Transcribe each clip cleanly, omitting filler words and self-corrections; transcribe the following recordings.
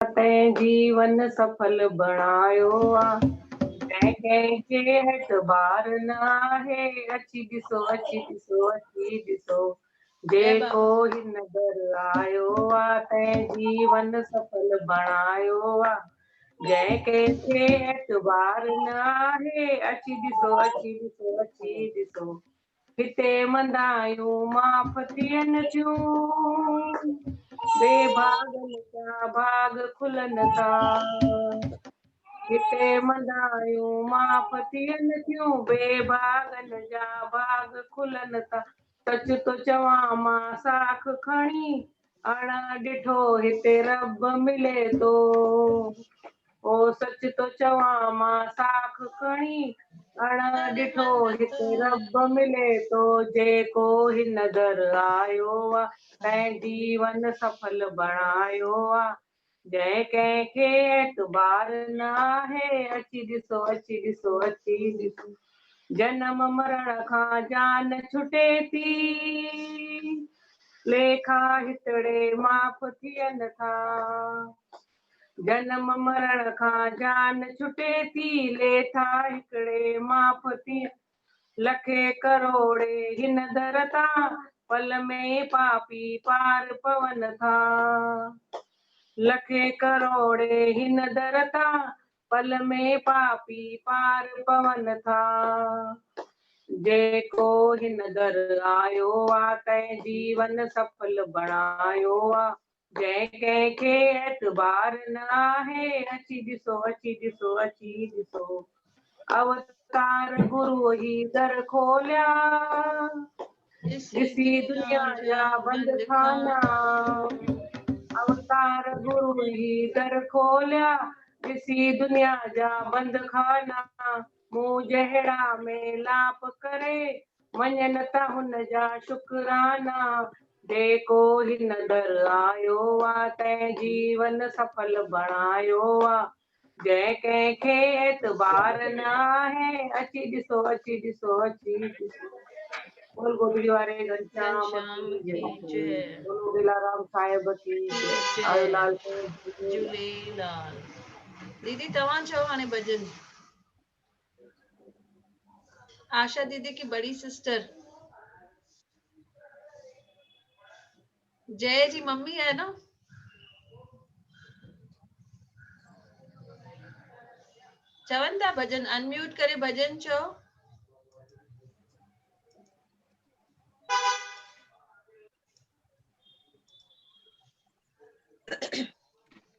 तैं जीवन सफल बणायो आ। जंहिं कंहिंखे एतबार न आहे, अची ॾिसो अची ॾिसो अची ॾिसो। जेको हिन दर आयो आ, तैं जीवन सफल बणायो आ। जंहिं कंहिंखे एतबार न आहे, अची ॾिसो अची ॾिसो अची ॾिसो। हिते मंदायूं माफ़ थियनि थियूं, बेभागनि जा भाग खुलनि था। हिते मंदायूं माफ़ थियनि थियूं, बेभागनि जा भाग खुलनि था। सच तो चवां मां साख खणी, अण ॾिठो हिते रब मिले थो। ओ सच तो चवां मां साख खणी, अण ॾिठो हिते रब मिले थो। जेको हिन दर आयो आ, तैं जीवन सफल बणायो आ। जंहिं कंहिंखे एतबार न आहे, अची ॾिसो अची ॾिसो अची ॾिसो। जनम मरण खां जान छुटे थी, लेखा हितड़े माफ़ थियनि था। जनम मरण खां जान छुटे थी, लेखा हिकिड़े माफ़ थियनि। लखे करोड़े हिन दर तां, पल में पापी पार पवनि था। लखे करोड़े हिन दर तां, पल में पापी पार पवनि था। जेको हिन दर आयो आ, तैं जीवन सफल बणायो आ। जंहिं कंहिंखे एतबार न आहे, अची ॾिसो अची ॾिसो अची ॾिसो। अवतार गुरू ही दर खोलिया, ॾिसी दुनिया जा बंद खाना। अवतार गुरू ही दर खोलिया, ॾिसी दुनिया जा बंद खाना। मूं जहिड़ा मेलाप करे, वञनि था हुन जा शुकराना। जेको हिन दर आयो आ, तैं जीवन सफल बणायो आ। जंहिं कंहिंखे एतबार न आहे, अची ॾिसो अची ॾिसो अची ॾिसो। बोल गोबिंद वारे घनश्याम की जय। बोलो दिलाराम साहिब की जय। आयोलाल झूलेलाल। दीदी तव्हां चओ हाणे भॼन। आशा दीदी की बड़ी सिस्टर जय जी मम्मी है ना। चवनि था भॼन, अनम्यूट करे भॼन चओ।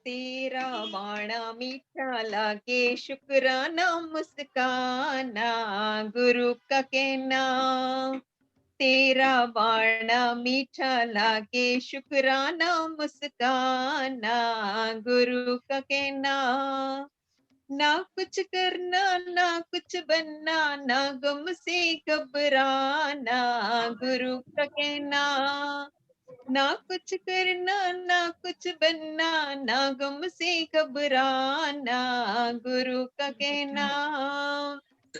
तेरा बाणा मीठा लागे, शुक्राना मुस्काना, गुरु का कहना। तेरा बाणा मीठा लागे, शुक्राना मुस्काना, गुरु का कहना। ना कुछ करना ना कुछ बनना, ना गम से घबराना, गुरु का कहना। ना कुछ करना ना कुछ बनना, ना गम से घबराना, गुरु का कहना।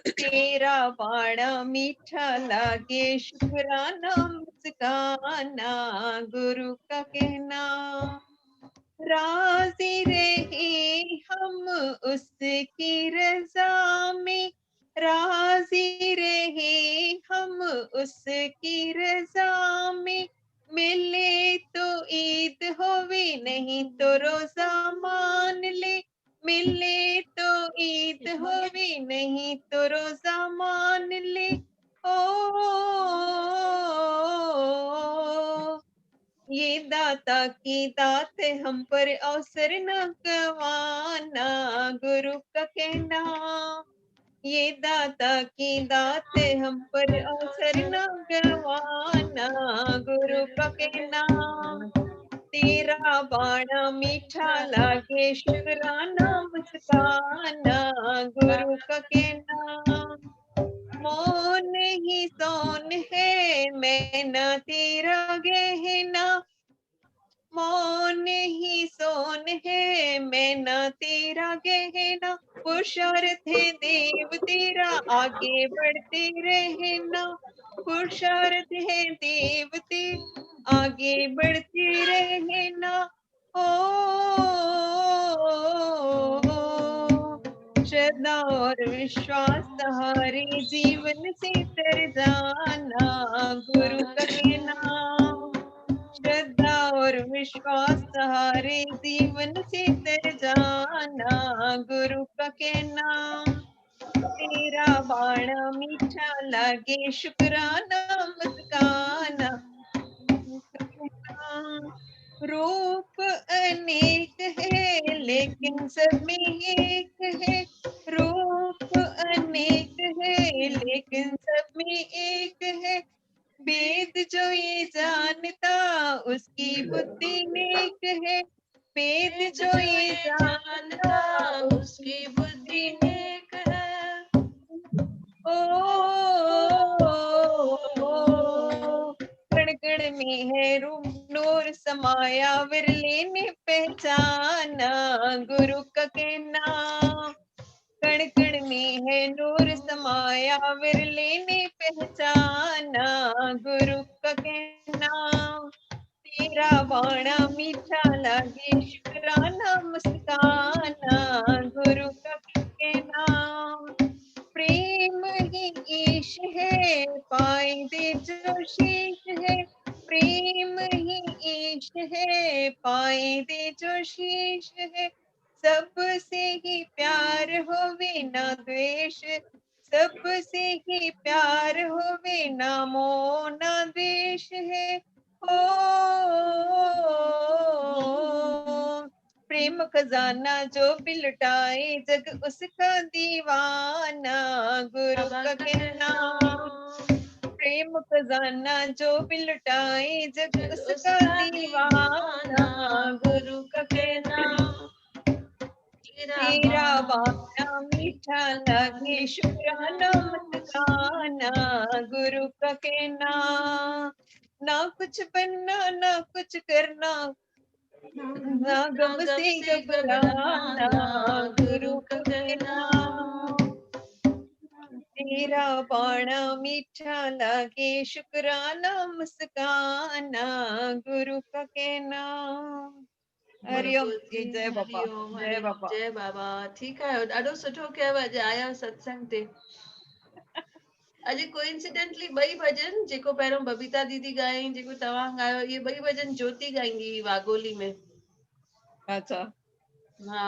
तेरा बाणा मीठा लागे, शुक्राना मुस्काना, गुरु का कहना। राजी रहे हम उसकी रजा में, राजी रहे हम उसकी रजा में। मिले तो ईद होवे, नहीं तो रोजा मान ले। मिले तो ईद होवे, नहीं तो रोजा मान ले। ये दाता की दात हम पर अवसर न गवाना, गुरु का कहना। ये दाता की दात हम पर अवसर न गवाना, गुरु का कहना। तेरा बाणा मीठा लागे, शुक्राना मुस्काना, गुरु का कहना। मौन ही सोन है मैं ना तेरा गहना, मौन ही सोन है मैं ना तेरा गहना। पुरुषार्थ है देव तेरा आगे बढ़ते रहना, पुरुषार्थ है देव तेरा आगे बढ़ते रहना। श्रद्धा और विश्वास सहारे जीवन से तर जाना गुरु का कहना। श्रद्धा और विश्वास सहारे जीवन से तर जाना गुरु का कहना। तेरा बाणा मीठा लागे शुक्राना मुस्काना। रूप अनेक है लेकिन सब में एक है। रूप अनेक है लेकिन सब में एक है। वेद जो ये जानता उसकी बुद्धि नेक है। वेद जो ये जानता उसकी बुद्धि नेक है। कण कण में है रूप नूर समाया विरले ने पहचाना गुरु का कहना। कण कण में है नूर समाया विरले ने पहचाना गुरु का कहना। तेरा बाणा मीठा लागे शुक्राना मुस्काना गुरु का कहना। प्रेम ही ईश है पाए दे जो शीश है। प्रेम ही ईश है पाए दे जो शीश है। सबसे ही प्यार होवे ना द्वेष। सबसे ही प्यार होवे ना मोह ना द्वेष है। ओ प्रेम खजाना जो भी लुटाए जग उसका दीवाना गुरु का कहना। प्रेम खजाना जो भी लुटाए जग उसका दीवाना गुरु का कहना। तेरा बाणा मीठा लगे शुक्राना मुस्काना गुरु का कहना। ना कुछ बनना ना कुछ करना ना गम से घबराना गुरु का कहना। तेरा बाणा मीठा लगे शुक्राना मुस्काना गुरु का कहना। हरिओम जी, जय बाबा, जय बाबा। जय बाबा। ठीकु आहे, ॾाढो सुठो कयव अॼु आया सत्संग ते। अॼु कोइंसिडेंटली ॿई भॼन जेको पहिरियों बबीता दीदी ॻायईं, जेको तव्हां ॻायो, इहे ॿई भॼन ज्योति ॻाईंदी हुई वागोली में। अच्छा, हा,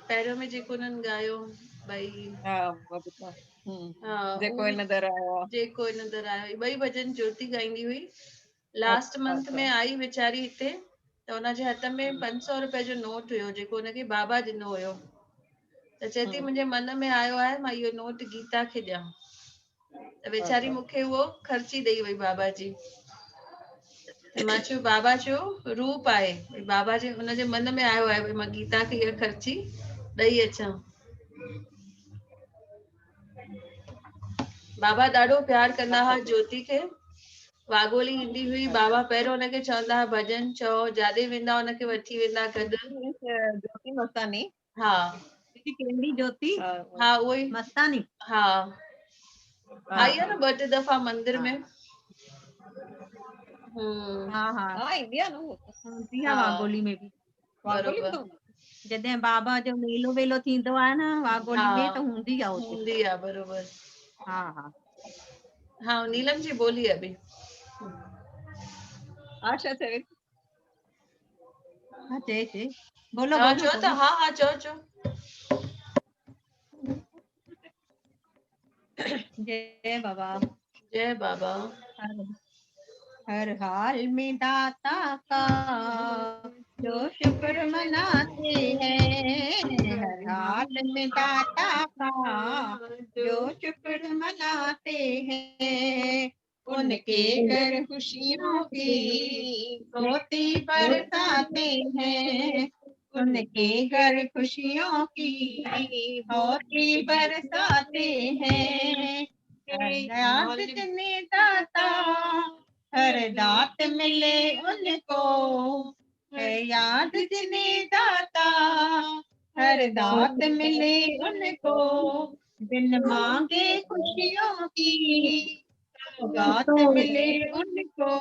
पहिरियों में जेको उन्हनि ॻायो भई, हा बबीता, हा, जेको उहो बि इन दर आयो आहे। जेको इन दर आयो, ॿई भॼन ज्योति ॻाईंदी हुई। लास्ट मंथ में आई वीचारी हिते, त हुनजे हथ में 500 रुपए जो नोट हुयो जेको हुनखे बाबा ॾिनो हुयो। त चए थी मुंहिंजे मन में आयो आहे मां इहो नोट गीता खे ॾियां। त वीचारी मूंखे उहो ख़र्ची ॾेई वई बाबा जी। त मां चयो बाबा चयो रूप आहे, बाबा जे हुनजे मन में आयो आहे भई मां गीता खे इहा ख़र्ची ॾेई अचां। बाबा ॾाढो प्यार कंदा हुआ ज्योति खे। वागोली ईंदी हुई, बाबा पहिरियों हुनखे चवंदा हुआ भॼन चओ, जाॾे वेंदा हुनखे वठी वेंदा गॾु। ज्योति मस्तानी, हा केंद्री ज्योति हा उहो ई, मस्तानी। हा आई आहे न 2-3 दफ़ा मंदिर में। हाँ हाँ हाँ इंडिया न वो हूंदी हा आहे वागोली में बि। वागोली में बरोबर, तो जॾहिं बाबा जो मेलो वेलो थींदो आहे न वागोली हा में त हूंदी आहे हुते। हूंदी आहे बरोबर। हा हा हाँ नीलम जी बोली अभी। आशा चवे हाँ चए बोलो हाँ बोलो चो तो, बोलो। हाँ हाँ चो चो। जय बाबा। जय बाबा। हर हाल में दाता का जो शुक्र मनाते हैं। हर हाल में दाता का जो शुक्र मनाते हैं। उनके घर खुशियों की होती बरसाते हैं। उनके घर खुशियों की होती बरसाते हैं। याद जिन्हें दाता हर दात मिले उनको है याद जिन्हें दाता हर दात मिले उनको। बिन मांगे खुशियों की दात मिले उनको।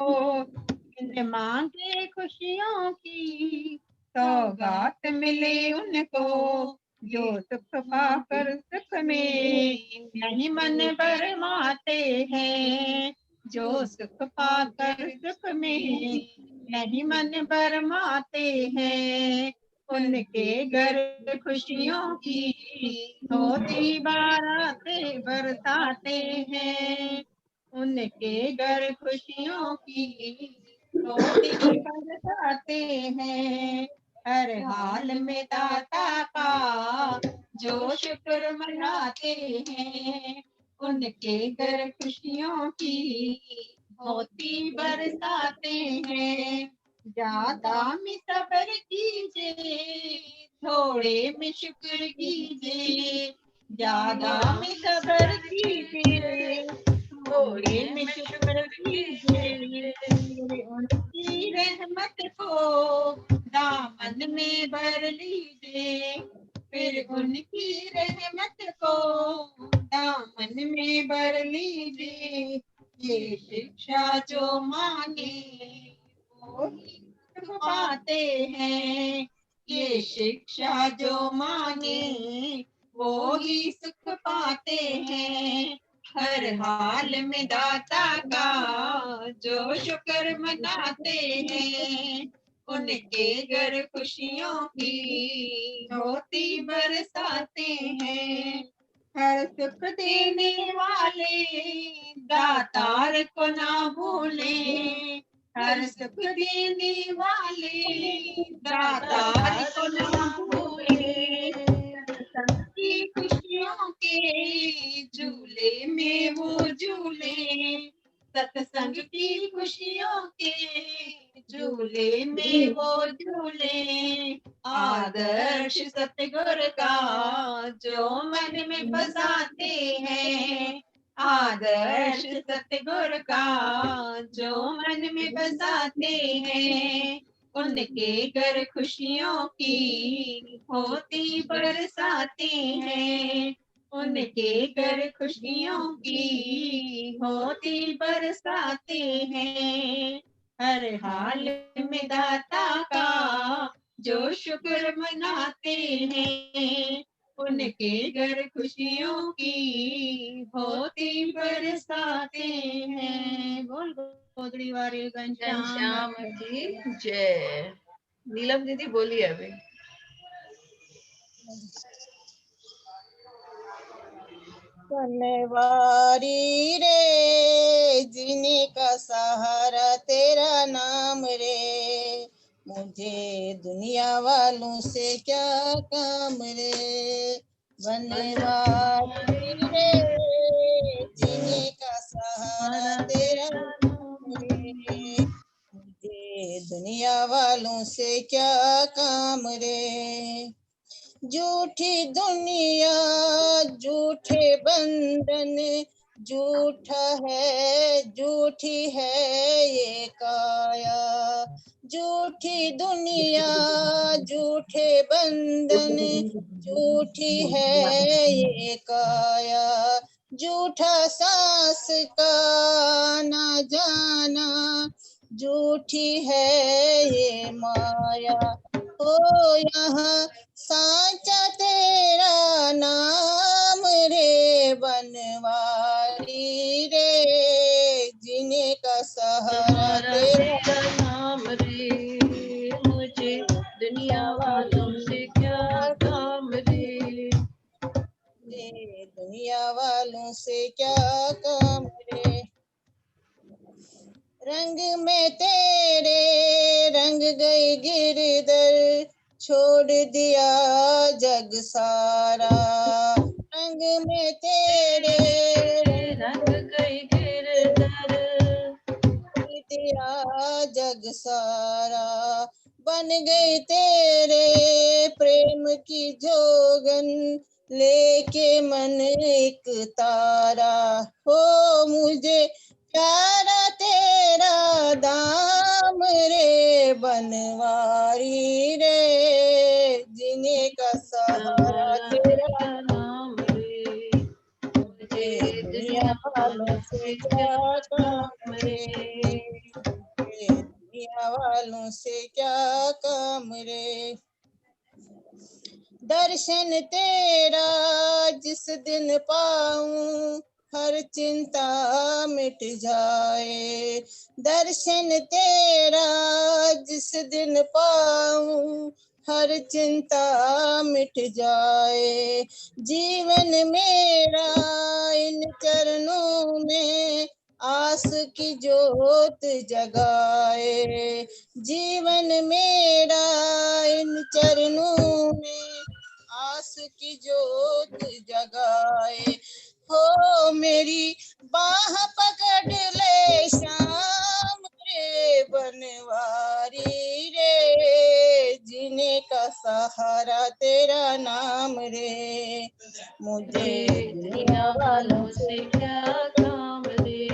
बिन मांगे खुशियों की सौगात मिले उनको, जो सुख पाकर सुख में नहीं मन भरमाते हैं, जो सुख पाकर सुख में नहीं मन भरमाते हैं, उनके घर खुशियों की होती बारातें बरसाते हैं, उनके घर खुशियों की होती बरसाते हैं। हर हाल में दाता का जो शुक्र मनाते हैं, उनके घर खुशियों की होती बरसाते हैं। ज्यादा में सब्र कीजिए, थोड़े में शुक्र कीजिए, ज्यादा में सब्र कीजिए, थोड़े में शुक्र कीजिए, उनकी रहमत को दामन में भर लीजिए, फिर उनकी रहमत को दामन में भर लीजिए। ये शिक्षा जो मांगे वो ही सुख पाते हैं, ये शिक्षा जो मांगे वो ही सुख पाते हैं। हर हाल में दाता का जो शुक्र मनाते हैं, उनके घर खुशियों की होती बरसाते हैं। हर सुख देने वाले दातार को ना भूले, हर सुख देने वाले दातार को ना भूले, की खुशियों के झूले में वो झूले, सत्संग की खुशियों के झूले में वो झूले। आदर्श सतगुरु का जो मन में बसाते हैं, आदर्श सतगुरु का जो मन में बसाते हैं, उनके घर खुशियों की होती बरसाते हैं, उनके घर खुशियों की होती बरसाते हैं। हर हाल में दाता का जो शुक्र मनाते हैं, उनके घर खुशियों की होती बरसाते हैं। बोल गोदड़ी वाले घनश्याम घनश्याम की जय। नीलम दीदी बोलिए अभी। बनवारी रे जीने का सहारा तेरा नाम रे, मुझे दुनिया वालों से क्या काम रे। बनवारी रे जीने का सहारा तेरा नाम रे, मुझे दुनिया वालों से क्या काम रे। झूठी दुनिया झूठे बंधन, झूठा है झूठी है ये काया। झूठी दुनिया झूठे बंधन, झूठी है ये काया। झूठा सांस का ना जाना, झूठी है ये माया। ओ यहाँ साचा तेरा नाम रे, बनवारी रे जीने का सहारा तेरा नाम रे, मुझे दुनिया वालों से क्या काम रे। दुनिया वालों से क्या काम रे। रंग में तेरे रंग गई गिरधर, छोड़ दिया जग सारा। रंग में तेरे रंग गई गिरधर, छोड़ दिया जग सारा। बन गई तेरे प्रेम की जोगन, लेके मन एक तारा। हो मुझे प्यारा तेरा दाम रे, बनवारी रे जीने का सहारा तेरा नाम रे, मुझे दुनिया वालों से क्या काम रे। वालों से क्या काम रे। दर्शन तेरा जिस दिन पाऊं हर चिंता मिट जाए। दर्शन तेरा जिस दिन पाऊं हर चिंता मिट जाए। जीवन मेरा इन चरणों में आस की ज्योत जगाए। जीवन मेरा इन चरणों में आस की ज्योत जगाए। हो मेरी बाह पकड़ ले श्याम रे बनवारी रे। जीने का सहारा तेरा नाम रे। मुझे दुनिया वालों से क्या काम रे।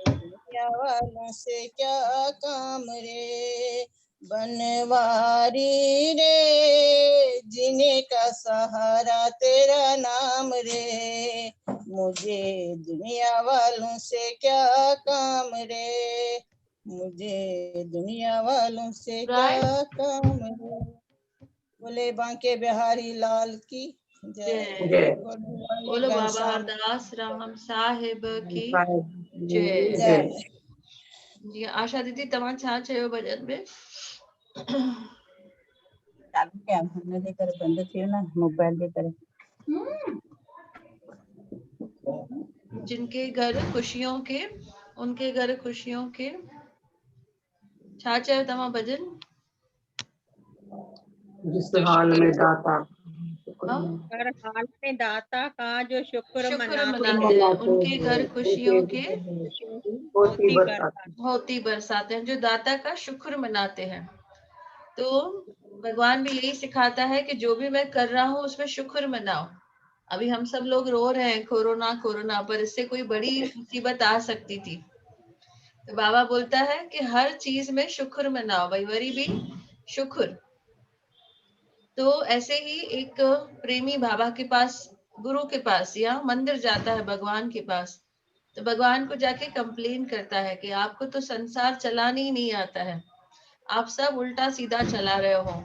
दुनिया वालों से क्या काम रे। बनवारी रे जीने का सहारा तेरा नाम रे। मुझे दुनिया वालों से क्या काम रे। मुझे दुनिया वालों से क्या काम रे। बोले बांके बिहारी लाल की जय। बोलो बाबा हरदास राम साहिब की जय। जय। जी आशा दीदी तव्हां छा चयो भजन में? चालू कया हुन जे करे बंदि थियो न मोबाइल जे करे। जिनके घर खुशियों के उनके घर खुशियों के छा चयो तव्हां भजन? जिस हाल में दाता हर हाल में दाता का जो शुक्र शुक्र मनाते मनाते हैं उनके घर खुशियों के होती बरसात। होती बरसाते हैं। जो दाता का शुक्र मनाते हैं। तो भगवान भी यही सिखाता है कि जो भी मैं कर रहा हूँ उसमें शुक्र मनाओ। अभी हम सब लोग रो रहे हैं कोरोना कोरोना, पर इससे कोई बड़ी मुसीबत आ सकती थी। तो बाबा बोलता है कि हर चीज में शुक्र मनाओ, भाई वरी भी शुक्र। तो ऐसे ही एक प्रेमी बाबा के पास, गुरु के पास या मंदिर जाता है भगवान के पास। तो भगवान को जाके कंप्लेन करता है कि आपको तो संसार चलाने ही नहीं आता है, आप सब उल्टा सीधा चला रहे हो।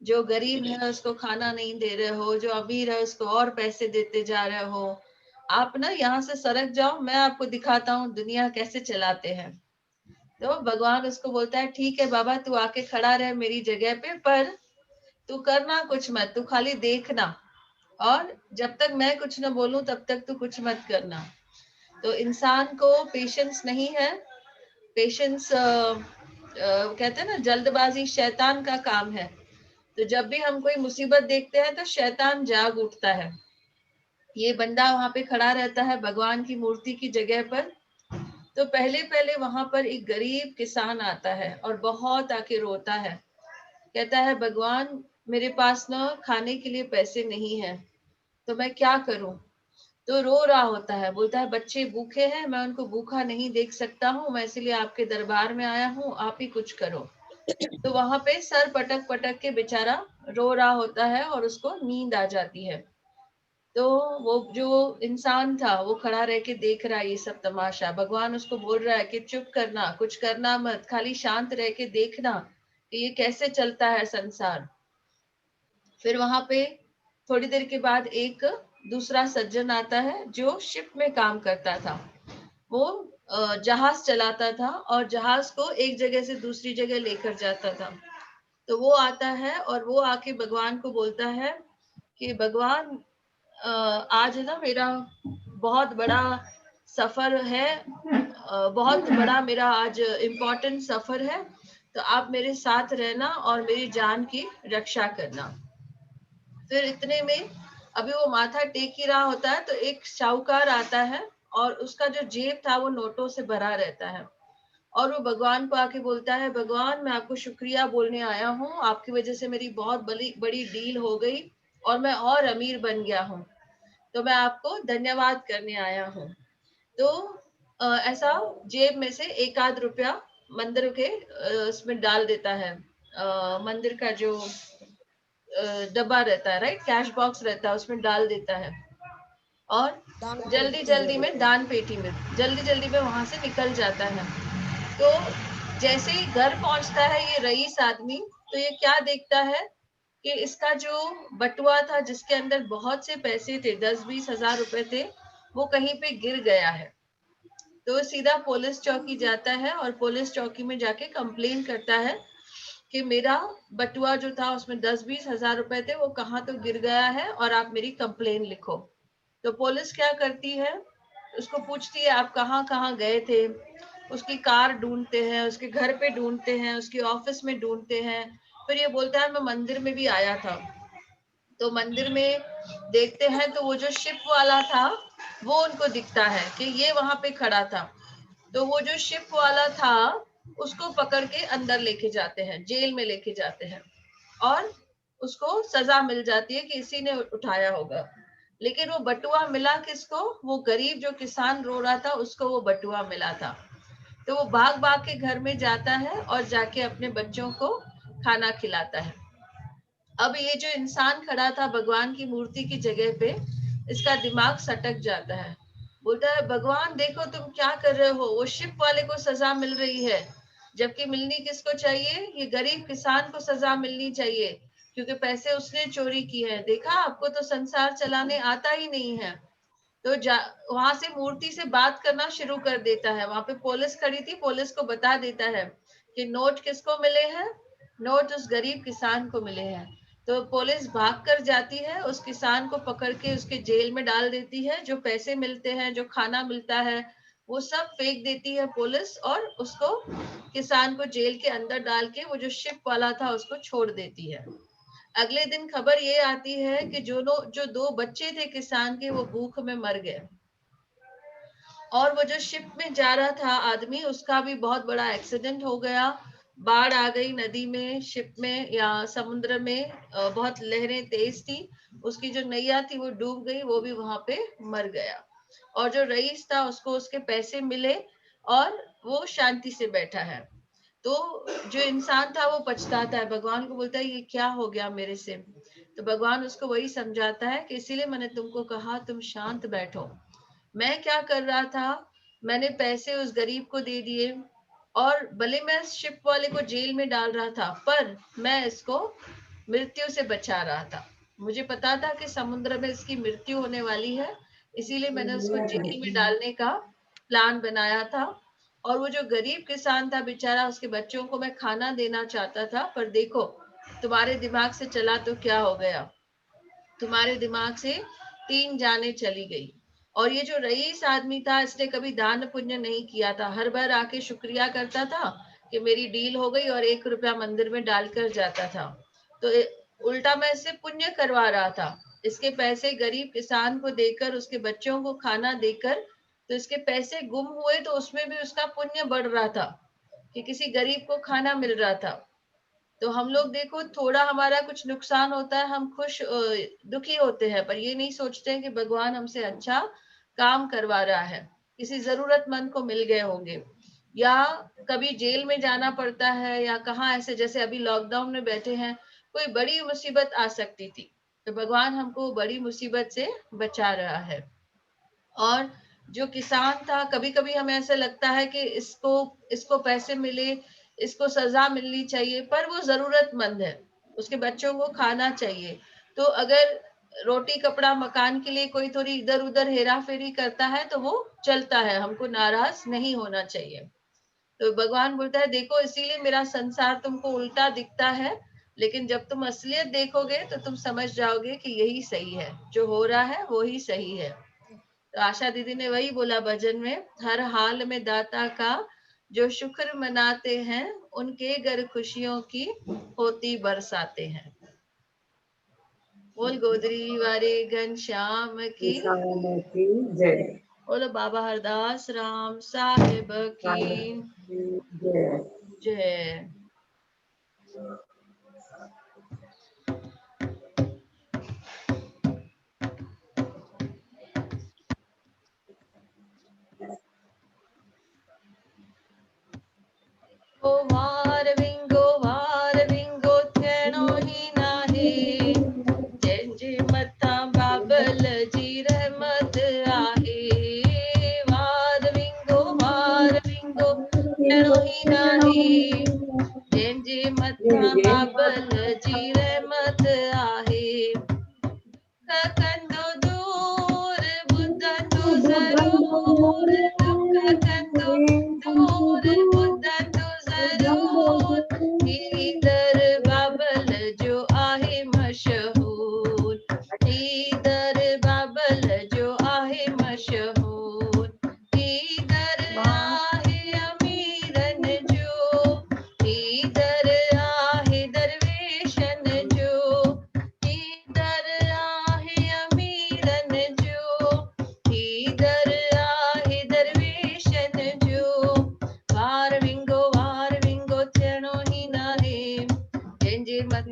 जो गरीब है उसको खाना नहीं दे रहे हो, जो अमीर है उसको और पैसे देते जा रहे हो। आप ना यहाँ से सरक जाओ, मैं आपको दिखाता हूँ दुनिया कैसे चलाते हैं। तो भगवान उसको बोलता है ठीक है बाबा, तू आके खड़ा रहे मेरी जगह पे, पर तू करना कुछ मत, तू खाली देखना, और जब तक मैं कुछ न बोलूं तब तक तू कुछ मत करना। तो इंसान को पेशेंस नहीं है। पेशेंस कहते हैं ना, जल्दबाजी शैतान का काम है। तो जब भी हम कोई मुसीबत देखते हैं तो शैतान जाग उठता है। ये बंदा वहां पे खड़ा रहता है भगवान की मूर्ति की जगह पर। तो पहले पहले वहां पर एक गरीब किसान आता है और बहुत आके रोता है, कहता है भगवान मेरे पास ना खाने के लिए पैसे नहीं है, तो मैं क्या करूं। तो रो रहा होता है, बोलता है बच्चे भूखे हैं, मैं उनको भूखा नहीं देख सकता हूँ, मैं इसलिए आपके दरबार में आया हूँ, आप ही कुछ करो। तो वहां पे सर पटक पटक के बेचारा रो रहा होता है और उसको नींद आ जाती है। तो वो जो इंसान था वो खड़ा रह के देख रहा है ये सब तमाशा। भगवान उसको बोल रहा है कि चुप करना, कुछ करना मत, खाली शांत रह के देखना कि ये कैसे चलता है संसार। फिर वहां पे थोड़ी देर के बाद एक दूसरा सज्जन आता है जो शिप में काम करता था। वो जहाज चलाता था और जहाज को एक जगह से दूसरी जगह लेकर जाता था। तो वो आता है और वो आके भगवान को बोलता है कि भगवान आज ना मेरा बहुत बड़ा सफर है, बहुत बड़ा मेरा आज इम्पोर्टेंट सफर है, तो आप मेरे साथ रहना और मेरी जान की रक्षा करना। फिर इतने में अभी वो माथा टेक ही रहा होता है तो एक शाहूकार आता है और उसका जो जेब था वो नोटों से भरा रहता है। और वो भगवान को आके बोलता है भगवान मैं आपको शुक्रिया बोलने आया हूँ, आपकी वजह से मेरी बहुत बड़ी बड़ी डील हो गई और मैं और अमीर बन गया हूँ, तो मैं आपको धन्यवाद करने आया हूँ। तो ऐसा जेब में से एक आध रुपया मंदिर के उसमें डाल देता है। मंदिर का जो डब्बा रहता है, राइट, कैश बॉक्स रहता है, उसमें डाल देता है। और जल्दी जल्दी में दान पेटी में जल्दी जल्दी में वहां से निकल जाता है। तो जैसे ही घर पहुंचता है ये रईस आदमी, तो ये क्या देखता है कि इसका जो बटुआ था जिसके अंदर बहुत से पैसे थे, 10-20 हजार रुपए थे, वो कहीं पे गिर गया है। तो सीधा पुलिस चौकी जाता है और पुलिस चौकी में जाके कंप्लेन करता है कि मेरा बटुआ जो था उसमें 10-20 हजार रुपए थे, वो कहाँ तो गिर गया है और आप मेरी कंप्लेन लिखो। तो पुलिस क्या करती है, उसको पूछती है आप कहाँ कहाँ गए थे। उसकी कार ढूंढते हैं, उसके घर पे ढूंढते हैं, उसके ऑफिस में ढूंढते हैं। फिर ये बोलता है मैं मंदिर में भी आया था। तो मंदिर में देखते हैं तो वो जो शिप वाला था वो उनको दिखता है कि ये वहां पे खड़ा था। तो वो जो शिप वाला था उसको पकड़ के अंदर लेके जाते हैं, जेल में लेके जाते हैं, और उसको सजा मिल जाती है कि इसी ने उठाया होगा। लेकिन वो बटुआ मिला किसको? वो गरीब जो किसान रो रहा था उसको वो बटुआ मिला था। तो वो भाग भाग के घर में जाता है और जाके अपने बच्चों को खाना खिलाता है। अब ये जो इंसान खड़ा था भगवान की मूर्ति की जगह पे, इसका दिमाग सटक जाता है। बोलता है भगवान देखो तुम क्या कर रहे हो, वो शिप वाले को सजा मिल रही है, जबकि मिलनी किसको चाहिए? ये गरीब किसान को सजा मिलनी चाहिए, क्योंकि पैसे उसने चोरी किए हैं। देखा, आपको तो संसार चलाने आता ही नहीं है। तो वहां से मूर्ति से बात करना शुरू कर देता है। वहां पे पुलिस खड़ी थी, पुलिस को बता देता है कि नोट किसको मिले हैं? नोट उस गरीब किसान को मिले हैं। तो पुलिस भाग कर जाती है, उस किसान को पकड़ के उसके जेल में डाल देती है। जो पैसे मिलते हैं, जो खाना मिलता है, वो सब फेंक देती है पुलिस, और उसको, किसान को जेल के अंदर डाल के वो जो शिप वाला था उसको छोड़ देती है। अगले दिन खबर ये आती है कि जो 2 बच्चे थे किसान के, वो भूख में मर गए। और वो जो शिप में जा रहा था आदमी, उसका भी बहुत बड़ा एक्सीडेंट हो गया। बाढ़ आ गई नदी में, शिप में या समुद्र में, बहुत लहरें तेज थी, उसकी जो नैया थी वो डूब गई, वो भी वहां पे मर गया। और जो रईस था उसको उसके पैसे मिले और वो शांति से बैठा है। तो जो इंसान था वो पछताता है, भगवान को बोलता है ये क्या हो गया मेरे से। तो भगवान उसको वही समझाता है कि इसीलिए मैंने तुमको कहा तुम शांत बैठो। मैं क्या कर रहा था, मैंने पैसे उस गरीब को दे दिए, और भले मैं शिप वाले को जेल में डाल रहा था, पर मैं इसको मृत्यु से बचा रहा था। मुझे पता था कि समुद्र में इसकी मृत्यु होने वाली है, इसीलिए मैंने उसको जेल में डालने का प्लान बनाया था। और वो जो गरीब किसान था बेचारा, उसके बच्चों को मैं खाना देना चाहता था, पर देखो तुम्हारे दिमाग से चला तो क्या हो गया, तुम्हारे दिमाग से 3 जानें चली गई। और ये जो रईस आदमी था, इसने कभी दान पुण्य नहीं किया था, हर बार आके शुक्रिया करता था कि मेरी डील हो गई, और 1 रुपया मंदिर में डालकर जाता था। तो उल्टा मैं इससे पुण्य करवा रहा था। इसके पैसे गरीब किसान को देकर, उसके बच्चों को खाना देकर, तो इसके पैसे गुम हुए तो उसमें भी उसका पुण्य बढ़ रहा था कि किसी गरीब को खाना मिल रहा था। तो हम लोग देखो, थोड़ा हमारा कुछ नुकसान होता है, हम दुखी होते हैं, पर ये नहीं सोचते हैं कि भगवान हमसे अच्छा काम करवा रहा है, किसी जरूरतमंद को मिल गए होंगे। या कभी जेल में जाना पड़ता है, या कहाँ ऐसे जैसे अभी लॉकडाउन में बैठे हैं, कोई बड़ी मुसीबत आ सकती थी, तो भगवान हमको बड़ी मुसीबत से बचा रहा है। और जो किसान था, कभी कभी हमें ऐसा लगता है कि इसको पैसे मिले, इसको सजा मिलनी चाहिए, पर वो जरूरतमंद है, उसके बच्चों को खाना चाहिए। तो अगर रोटी कपड़ा मकान के लिए कोई थोड़ी इधर उधर हेरा फेरी करता है तो वो चलता है, हमको नाराज नहीं होना चाहिए। तो भगवान बोलता है देखो, इसीलिए मेरा संसार तुमको उल्टा दिखता है, लेकिन जब तुम असलियत देखोगे तो तुम समझ जाओगे कि यही सही है, जो हो रहा है वो ही सही है। तो आशा दीदी ने वही बोला भजन में, हर हाल में दाता का जो शुक्र मनाते हैं, उनके घर खुशियों की होती बरसाते हैं। बोल गोदरी वाले घनश्याम की जय। बोलो बाबा हरदास राम साहेब की जय। वार विंगो थेणो ही नाही, जंहिंजे मथां बाबल जी रहमत आहे। वार विंगो थेणो ही नाही,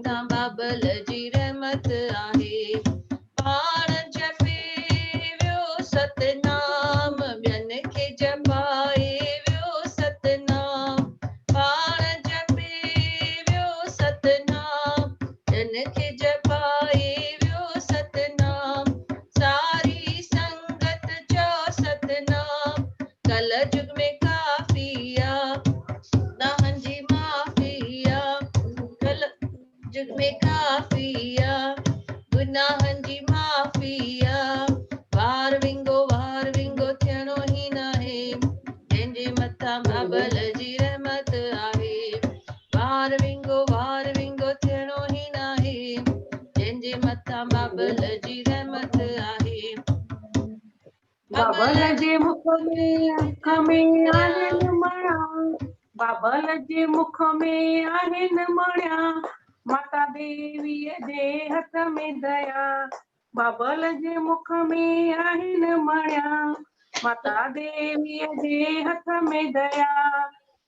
मथां बाबल जी रहमत आहे। पाण जपे वियो सतनाम, ॿियनि खे जपाए वियो सतनाम। पाण जपे वियो सतनाम, ॿियनि खे जपाए वियो सतनाम। सारी संगत चओ सतनाम, कल जुग में काफिया, गुनाहनि जी माफ़िया। कल जुग में काफिया, गुनाहनि जी माफ़िया। वार विंगो थियणो ई नाहे, जंहिंजे मथां बाबल जी रहमत आहे। वार विंगो थियणो ई नाहे, जंहिंजे मथां बाबल जी रहमत आहे। बाबल जे मुख में अख में आहिनि मणिया, बाबल जे मुख में आहिनि मणिया। माता देवीअ जे हथ में दया, बाबल जे मुख में आहिनि मणिया। माता देवीअ जे हथ में दया,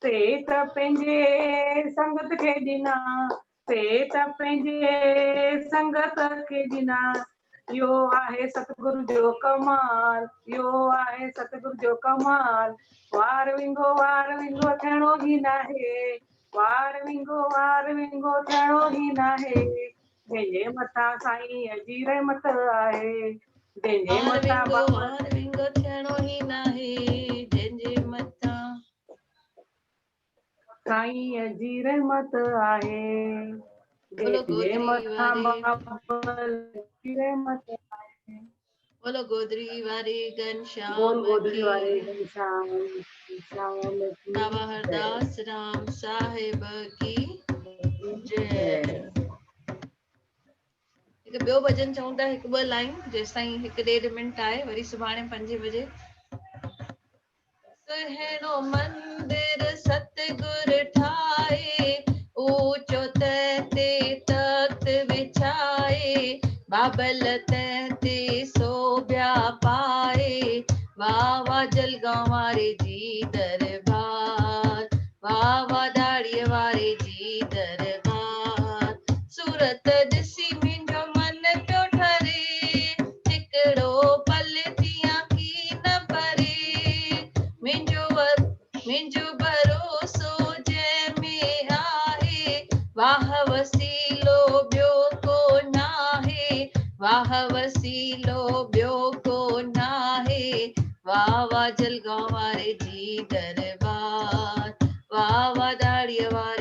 ते त पंहिंजे संगत खे ॾिना, ते त पंहिंजे संगत खे ॾिना। यो आहे सतगुरु जो कमाल, यो आहे सतगुरु जो कमाल। वार विंगो थियणो ई नाहे, वार विंगो थियणो ई नाहे, जंहिंजे मथां साईं जी रहमत आहे। जंहिंजे वार मथां विंगो थियणो ई नाहे, जंहिंजे मथां साईं जी रहमत आहे। बोलो जंहिंजे गोदरी मथां वारे, बाबल जी रहमत आहे। बोलो गोदरी वारे बोल घनश्याम गोदरी की, वारे घनश्याम की बाबा जय। हरदास राम साहिब की जय। हिकु ॿियो भॼन चऊं था, हिकु ॿ लाइन, जेसि ताईं 1-1.5 मिंट आहे, वरी सुभाणे 5 बजे। सुहिणो मंदिर सतगुर ठाहे, ऊंचो ते तख्त विछाए, बाबल ते सोभ्या पाए। वाह वाह जलगांव वारे जी दरबार, वाह वाह दाड़ीअ वारे जी दरबार। सूरत ॾिसी मुंहिंजो मन पियो ठरे, हिकिड़ो पल थियां की न परे। मुंहिंजो भरोसो जंहिंमें आहे, वाह वसीलो ॿियो को नाहे, वाह वसीलो ॿियो को नाहे। वाह वाह जलगांव वारे जी दरबार, वाह वाह दाड़ीअ वारे